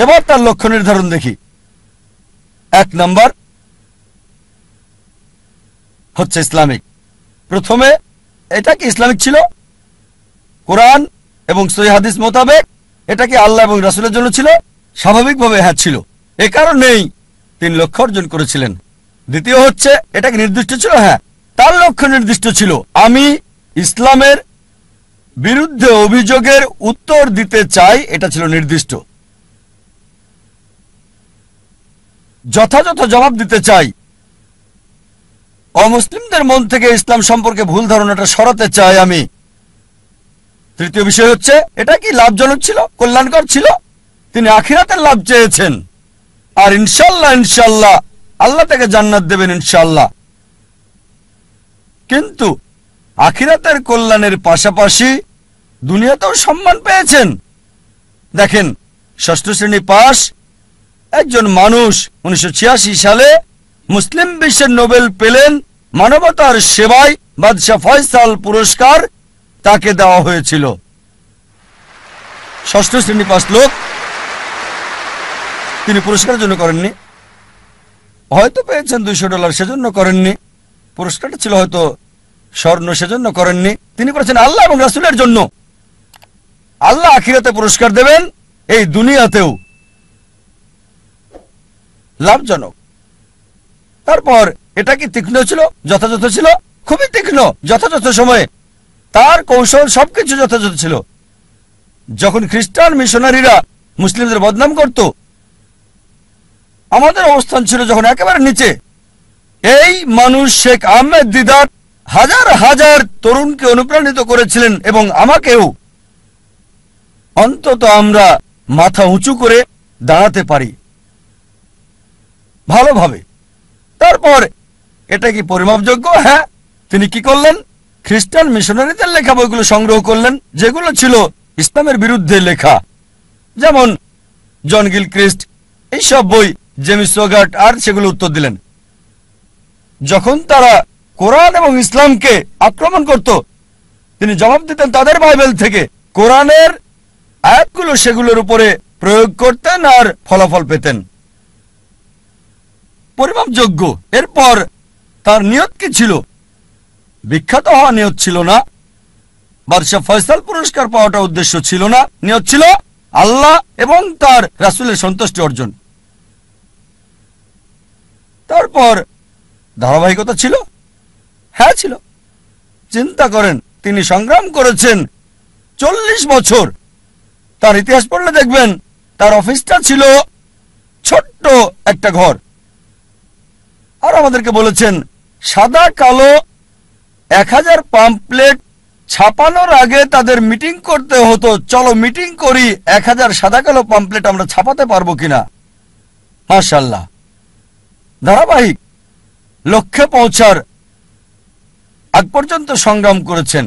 এবার তার লক্ষ্য নির্ধারণ দেখি। 1 নম্বর হচ্ছে ইসলামিক। প্রথমে এটা কি ইসলামিক ছিল? কোরআন এবং সহিহ হাদিস মোতাবেক এটা কি আল্লাহ এবং রাসূলের জন্য ছিল? স্বাভাবিকভাবে হ্যাঁ ছিল। এ কারণেই তিনি লক্ষ্য অর্জন করেছিলেন। দ্বিতীয় হচ্ছে এটা কি নির্দিষ্ট ছিল? হ্যাঁ, তার লক্ষ্য নির্দিষ্ট ছিল। আমি ইসলামের বিরুদ্ধে অভিযোগের উত্তর দিতে চাই, এটা ছিল নির্দিষ্ট। যথাযথ জবাব দিতে চাই। অমুসলিমদের মন থেকে ইসলাম সম্পর্কে ভুল ধারণাটা সরাতে চাই আমি। তৃতীয় বিষয় হচ্ছে এটা কি লাভজনক ছিল, কল্যাণকর ছিল? তিনি আখিরাতের লাভ চেয়েছেন, আর ইনশাল্লাহ ইনশাল্লাহ আল্লাহ তাকে জান্নাত দেবেন ইনশাল্লাহ। কিন্তু আখিরাতের কল্যাণের পাশাপাশি দুনিয়াতেও সম্মান পেয়েছেন। দেখেন, ষষ্ঠ শ্রেণী পাস একজন মানুষ 1986 সালে মুসলিম বিশ্বের নোবেল পেলেন মানবতার সেবায়। বাদশাহ ফয়সাল পুরস্কার তাকে দেওয়া হয়েছিল। ষষ্ঠ শ্রেণী পাস লোক, তিনি পুরস্কারের জন্য করেননি। হয়তো পেয়েছেন $200, সেজন্য করেননি। পুরস্কারটা ছিল হয়তো স্বর্ণ, সেজন্য করেননি। তিনি করেছেন আল্লাহ এবং রাসূলের জন্য। আল্লাহ আখিরাতে পুরস্কার দেবেন, এই দুনিয়াতেও লাভজনক। তারপর এটা কি তীক্ষ্ণ ছিল, যথাযথ ছিল? খুবই তীক্ষ্ণ, যথাযথ সময়ে তার কৌশল সবকিছু যথাযথ ছিল। যখন খ্রিস্টান মিশনারিরা মুসলিমদের বদনাম করত, আমাদের অবস্থান ছিল যখন একেবারে নিচে। এই মানুষ শেখ আহমেদ দিদার হাজার হাজার তরুণকে অনুপ্রাণিত করেছিলেন এবং আমাকেও। অন্তত আমরা মাথা উঁচু করে দাঁড়াতে পারি ভালোভাবে। তারপর এটা কি পরিমাপযোগ্য? হ্যাঁ। তিনি কি করলেন? খ্রিস্টান মিশনারিদের লেখা বইগুলো সংগ্রহ করলেন, যেগুলো ছিল ইসলামের বিরুদ্ধে লেখা, যেমন জন গিলক্রিস্ট, এইসব বই, জেমস সোগার্ট, আর সেগুলো উত্তর দিলেন। যখন তারা কোরআন এবং ইসলামকে আক্রমণ করত, তিনি জবাব দিতেন তাদের বাইবেল থেকে। কোরআনের আয়াতগুলো সেগুলোর উপরে প্রয়োগ করতেন আর ফলাফল পেতেন পরিমাপযোগ্য। এরপর তার নিয়ত কি ছিল? বিখ্যাত হওয়া নিয়ত ছিল না। বাদশাহ ফয়সাল পুরস্কার পাওয়াটা উদ্দেশ্য ছিল না। নিয়ত ছিল আল্লাহ এবং তার রাসূলের সন্তুষ্টি অর্জন। তারপর ধারাবাহিকতা ছিল? হ্যাঁ ছিল। চিন্তা করেন, তিনি সংগ্রাম করেছেন 40 বছর। তার ইতিহাস পড়লে দেখবেন তার অফিসটা ছিল ছোট্ট একটা ঘর। আর আমাদেরকে বলেছেন সাদা কালো 1000 পাম্পলেট ছাপানোর আগে তাদের মিটিং করতে হতো। চলো মিটিং করি, 1000 সাদা কালো পাম্পলেট আমরা ছাপাতে পারবো কিনা। মাশাআল্লাহ, ধারাবাহিক লক্ষ্যে পৌঁছার আগ পর্যন্ত সংগ্রাম করেছেন।